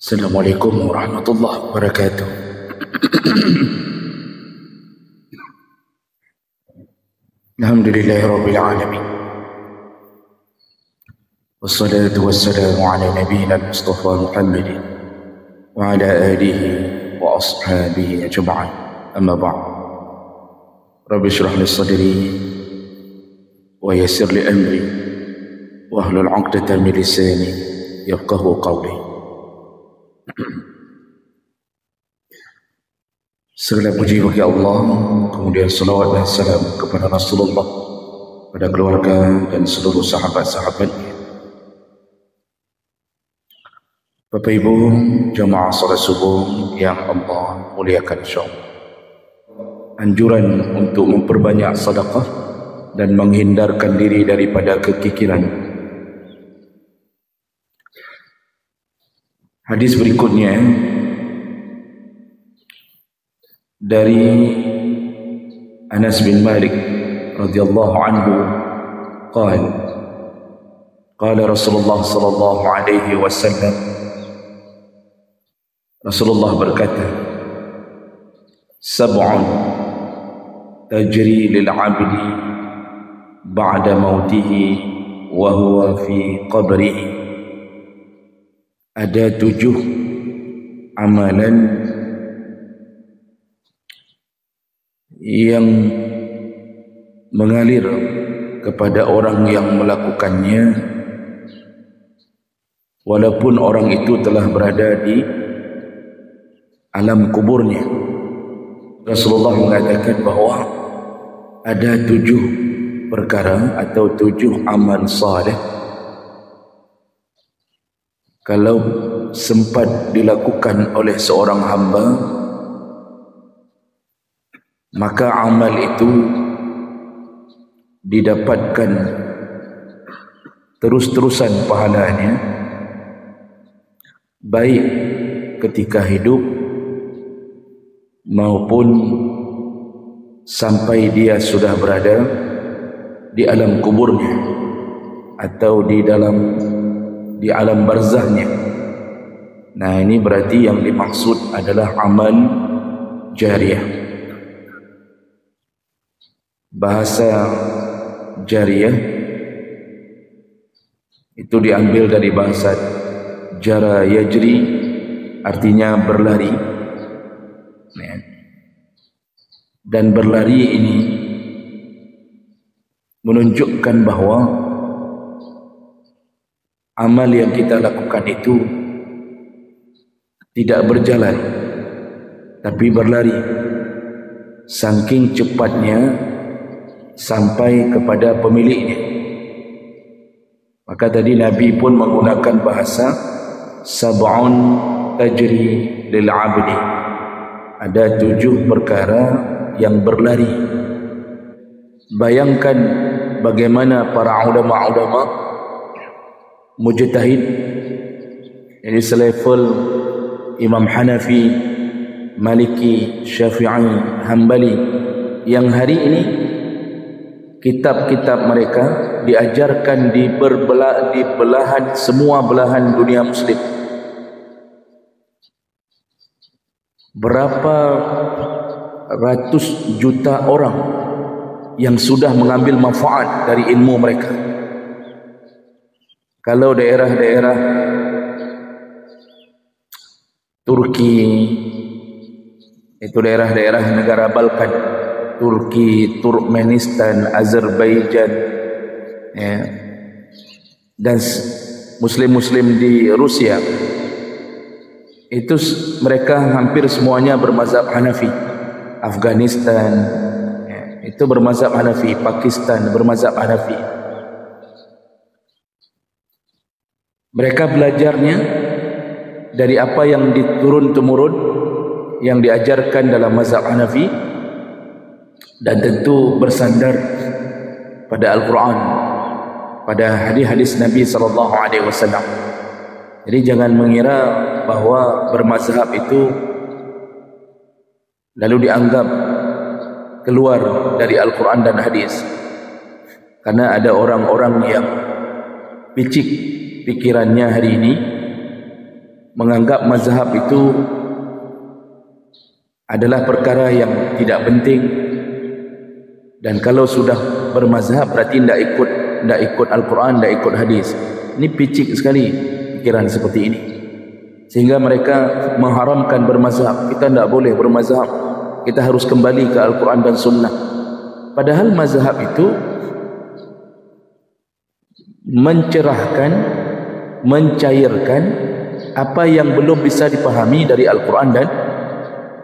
Assalamualaikum warahmatullahi wabarakatuh. Alhamdulillahirabbil alamin. Wassalatu wassalamu ala nabiyyina Mustafa Muhammadin wa ala alihi wa ashabihi ajma'in. Amma ba'd. Rabbi shrah li sadri wa yassir li amri wa hlul 'uqdatam min lisani yafqahu qawli. Segala puji bagi Allah, kemudian salawat dan salam kepada Rasulullah, pada keluarga dan seluruh sahabat-sahabatnya. Bapak Ibu jamaah salat subuh yang Allah muliakan insyaallah. Anjuran untuk memperbanyak sedekah dan menghindarkan diri daripada kekikiran. Hadis berikutnya dari Anas bin Malik radhiyallahu anhu qala Rasulullah sallallahu alaihi wasallam, Rasulullah berkata, sab'un tajri lil 'abdi ba'da mautihi wa huwa fi qabrihi. Ada 7 amalan yang mengalir kepada orang yang melakukannya walaupun orang itu telah berada di alam kuburnya. Rasulullah mengatakan bahawa ada 7 perkara atau 7 amal saleh kalau sempat dilakukan oleh seorang hamba, maka amal itu didapatkan terus-terusan pahalanya, baik ketika hidup maupun sampai dia sudah berada di alam kuburnya atau di alam barzahnya. Nah, ini berarti yang dimaksud adalah amal jariyah. Bahasa jariyah itu diambil dari bahasa jara yajri, artinya berlari. Dan berlari ini menunjukkan bahawa amal yang kita lakukan itu tidak berjalan tapi berlari, saking cepatnya sampai kepada pemiliknya. Maka tadi Nabi pun menggunakan bahasa sab'un tajri lil 'abdi. Ada 7 perkara yang berlari. Bayangkan bagaimana para ulama-ulama mujtahid, ini selevel Imam Hanafi, Maliki, Syafi'i, Hambali, yang hari ini kitab-kitab mereka diajarkan di belahan, semua belahan dunia muslim. Berapa ratus juta orang yang sudah mengambil manfaat dari ilmu mereka. Kalau daerah-daerah Turki, itu daerah-daerah negara Balkan, Turki, Turkmenistan, Azerbaijan, ya, dan muslim-muslim di Rusia, itu mereka hampir semuanya bermazhab Hanafi. Afghanistan, ya, itu bermazhab Hanafi. Pakistan bermazhab Hanafi. Mereka belajarnya dari apa yang diturun-temurun, yang diajarkan dalam mazhab Hanafi, dan tentu bersandar pada Al-Quran, pada hadis-hadis Nabi SAW. Jadi jangan mengira bahawa bermazhab itu lalu dianggap keluar dari Al-Quran dan hadis. Karena ada orang-orang yang picik pikirannya hari ini, menganggap mazhab itu adalah perkara yang tidak penting, dan kalau sudah bermazhab berarti tidak ikut Al-Quran, tidak ikut hadis. Ini picik sekali pikiran seperti ini, sehingga mereka mengharamkan bermazhab. Kita tidak boleh bermazhab, kita harus kembali ke Al-Quran dan Sunnah. Padahal mazhab itu mencerahkan, mencairkan apa yang belum bisa dipahami dari Al-Quran dan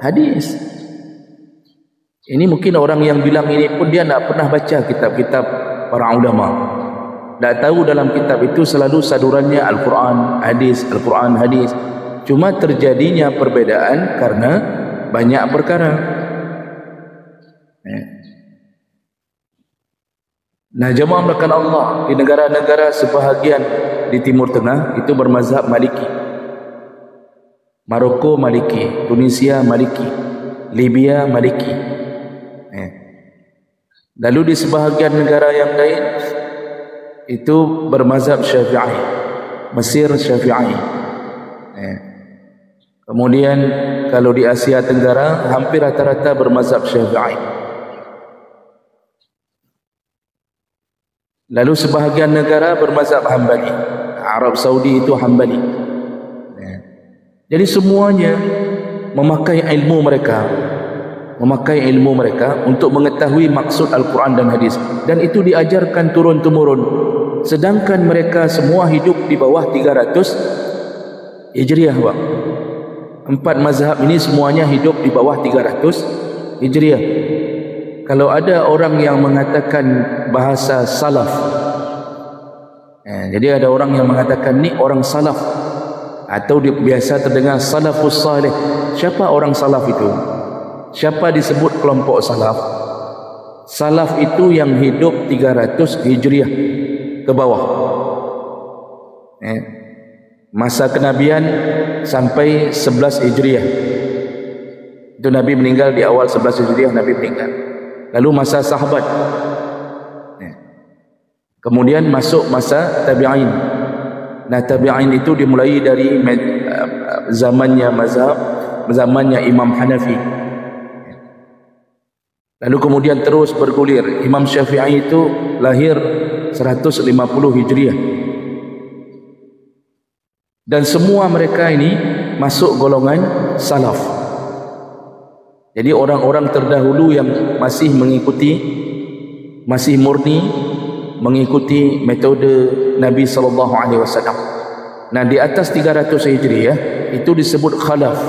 hadis. Ini mungkin orang yang bilang ini pun dia tidak pernah baca kitab-kitab para ulama, tidak tahu dalam kitab itu selalu sadurannya Al-Quran, hadis, Al-Quran, hadis. Cuma terjadinya perbedaan karena banyak perkara. Nah, jemaah melakukan Allah, di negara-negara sebahagian di Timur Tengah itu bermazhab Maliki. Maroko Maliki, Tunisia Maliki, Libya Maliki. Lalu di sebahagian negara yang lain itu bermazhab Syafi'i, Mesir Syafi'i. Kemudian kalau di Asia Tenggara hampir rata-rata bermazhab Syafi'i. Lalu sebahagian negara bermazhab Hambali. Arab Saudi itu Hambali. Jadi semuanya memakai ilmu mereka untuk mengetahui maksud Al-Quran dan hadis, dan itu diajarkan turun-temurun. Sedangkan mereka semua hidup di bawah 300 Hijriah, Pak. 4 mazhab ini semuanya hidup di bawah 300 Hijriah. Kalau ada orang yang mengatakan bahasa salaf, jadi ada orang yang mengatakan ni orang salaf, atau biasa terdengar salafus salih. Siapa orang salaf itu? Siapa disebut kelompok salaf? Salaf itu yang hidup 300 Hijriah ke bawah, masa kenabian sampai 11 Hijriah. Itu Nabi meninggal di awal 11 Hijriah, Nabi meninggal. Lalu masa sahabat, kemudian masuk masa tabi'in. Nah, tabi'in itu dimulai dari zamannya mazhab, zamannya Imam Hanafi. Lalu kemudian terus bergulir. Imam Syafi'i itu lahir 150 Hijriah. Dan semua mereka ini masuk golongan salaf. Jadi orang-orang terdahulu yang masih mengikuti, masih murni mengikuti metode Nabi SAW. Nah, di atas 300 Hijriah itu disebut khalaf.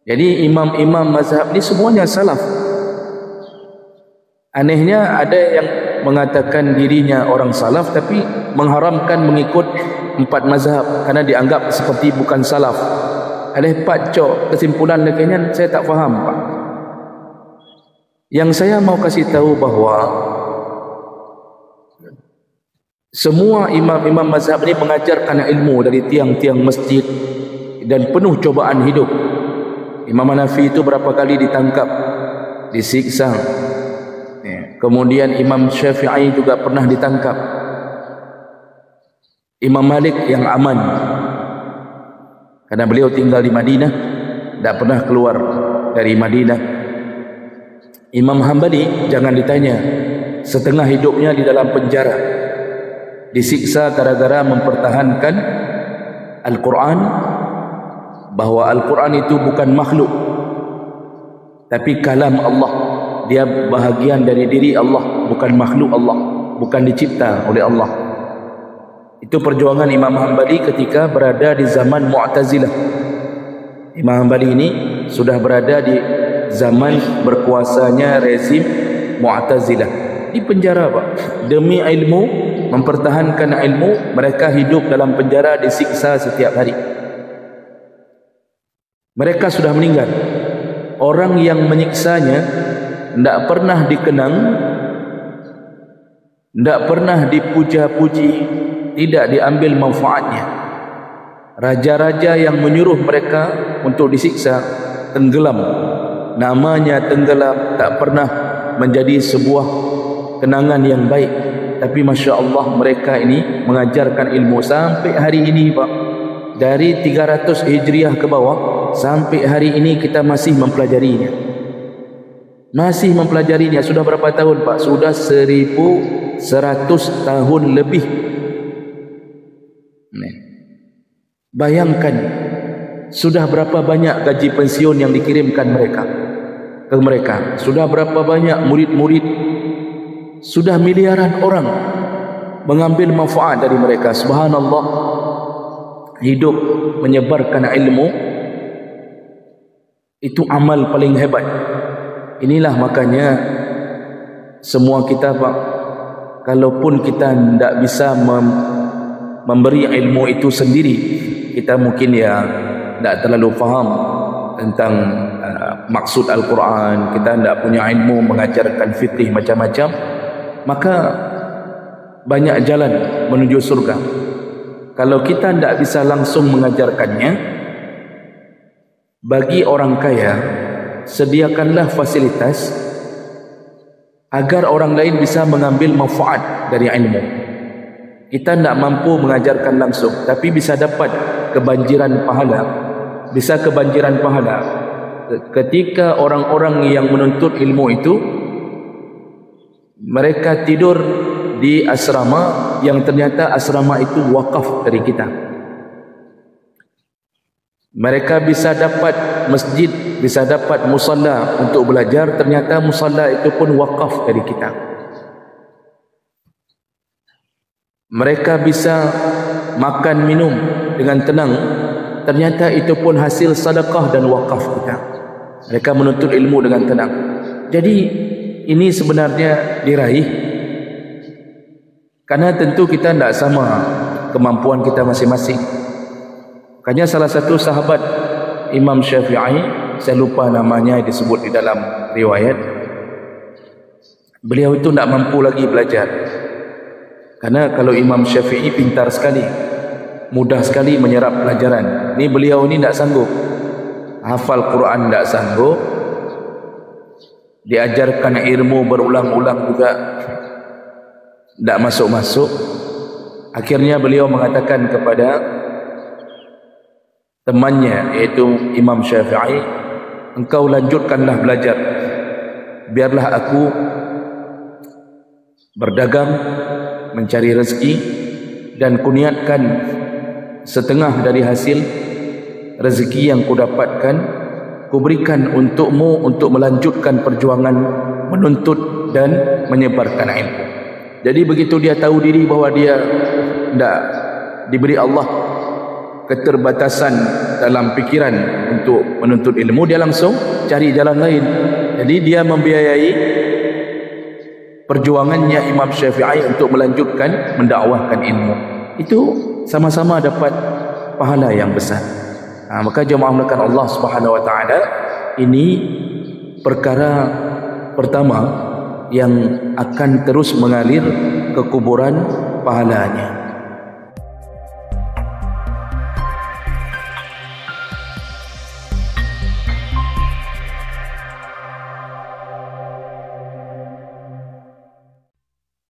Jadi imam-imam mazhab ini semuanya salaf. Anehnya ada yang mengatakan dirinya orang salaf tapi mengharamkan mengikut 4 mazhab karena dianggap seperti bukan salaf. Ada 4 kesimpulan dekatnya saya tak faham, Pak. Yang saya mau kasih tahu bahawa semua imam-imam mazhab ini mengajarkan ilmu dari tiang-tiang masjid dan penuh cobaan hidup. Imam Hanafi itu berapa kali ditangkap, disiksa. Kemudian Imam Syafi'i juga pernah ditangkap. Imam Malik yang aman, karena beliau tinggal di Madinah, tidak pernah keluar dari Madinah. Imam Hambali jangan ditanya, setengah hidupnya di dalam penjara, disiksa gara-gara mempertahankan Al-Quran, bahwa Al-Quran itu bukan makhluk tapi kalam Allah. Dia bahagian dari diri Allah, bukan makhluk Allah, bukan dicipta oleh Allah. Itu perjuangan Imam Hambali ketika berada di zaman Mu'tazilah. Imam Hambali ini sudah berada di zaman berkuasanya rezim Mu'tazilah. Di penjara, Pak. Demi ilmu, mempertahankan ilmu, mereka hidup dalam penjara, disiksa setiap hari. Mereka sudah meninggal. Orang yang menyiksanya tidak pernah dikenang, tidak pernah dipuja-puji, tidak diambil manfaatnya. Raja-raja yang menyuruh mereka untuk disiksa tenggelam, namanya tenggelam, tak pernah menjadi sebuah kenangan yang baik. Tapi Masya Allah, mereka ini mengajarkan ilmu sampai hari ini, Pak. dari 300 Hijriah ke bawah sampai hari ini kita masih mempelajarinya. Masih mempelajarinya. Sudah berapa tahun Pak? Sudah 1100 tahun lebih. Bayangkan sudah berapa banyak gaji pensiun yang dikirimkan ke mereka. Sudah berapa banyak murid-murid. Sudah miliaran orang mengambil manfaat dari mereka. Subhanallah. Hidup menyebarkan ilmu itu amal paling hebat. Inilah makanya semua kita Pak, kalaupun kita tidak bisa memberi ilmu itu sendiri, kita mungkin ya tidak terlalu faham tentang maksud Al-Quran, kita tidak punya ilmu mengajarkan fikih macam-macam, maka banyak jalan menuju surga. Kalau kita tidak bisa langsung mengajarkannya, bagi orang kaya sediakanlah fasilitas agar orang lain bisa mengambil manfaat dari ilmu. Kita tidak mampu mengajarkan langsung, tapi bisa dapat kebanjiran pahala. Bisa kebanjiran pahala ketika orang-orang yang menuntut ilmu itu mereka tidur di asrama yang ternyata asrama itu wakaf dari kita. Mereka bisa dapat masjid, bisa dapat musalla untuk belajar, ternyata musalla itu pun wakaf dari kita. Mereka bisa makan minum dengan tenang, ternyata itu pun hasil sedekah dan wakaf kita. Mereka menuntut ilmu dengan tenang. Jadi ini sebenarnya diraih karena tentu kita tidak sama kemampuan kita masing-masing. Makanya salah satu sahabat Imam Syafi'i, saya lupa namanya, disebut di dalam riwayat, beliau itu tidak mampu lagi belajar. Karena kalau Imam Syafi'i pintar sekali, mudah sekali menyerap pelajaran. Ini beliau ini tidak sanggup. Hafal Quran tidak sanggup. Diajarkan ilmu berulang-ulang juga tidak masuk-masuk. Akhirnya beliau mengatakan kepada temannya, yaitu Imam Syafi'i, engkau lanjutkanlah belajar, biarlah aku berdagang, mencari rezeki, dan kuniatkan setengah dari hasil rezeki yang kudapatkan kuberikan untukmu untuk melanjutkan perjuangan menuntut dan menyebarkan ilmu. Jadi begitu dia tahu diri bahawa dia tidak diberi Allah keterbatasan dalam pikiran untuk menuntut ilmu, dia langsung cari jalan lain. Jadi dia membiayai perjuangannya Imam Syafi'i untuk melanjutkan mendakwahkan ilmu. Itu sama-sama dapat pahala yang besar. Maka jemaah melakukan Allah Subhanahu wa taala, ini perkara pertama yang akan terus mengalir ke kuburan pahalanya.